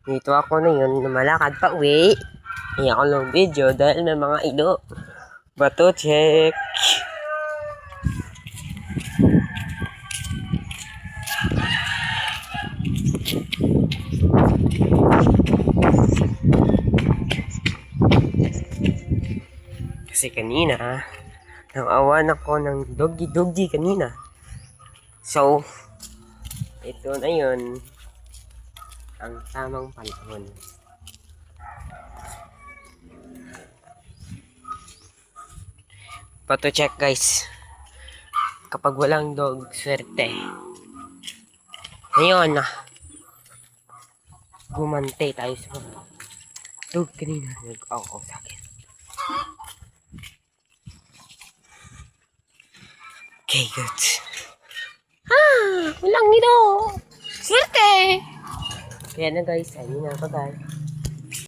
Dito ako na yun, lumalakad pa uwi. Iyak ko ng video dahil may mga ilo. Bato check. Kasi kanina, nang-awan ako ng doggy kanina. So, ito na yun ang tamang panahon. Pato check guys. Kapag walang dog, swerte. Ngayon, gumante tayo sa mga dog kanina. Nag-aw sa akin. Okay, good. Walang nito. Swerte! Kaya na guys, ayun na. Bye-bye.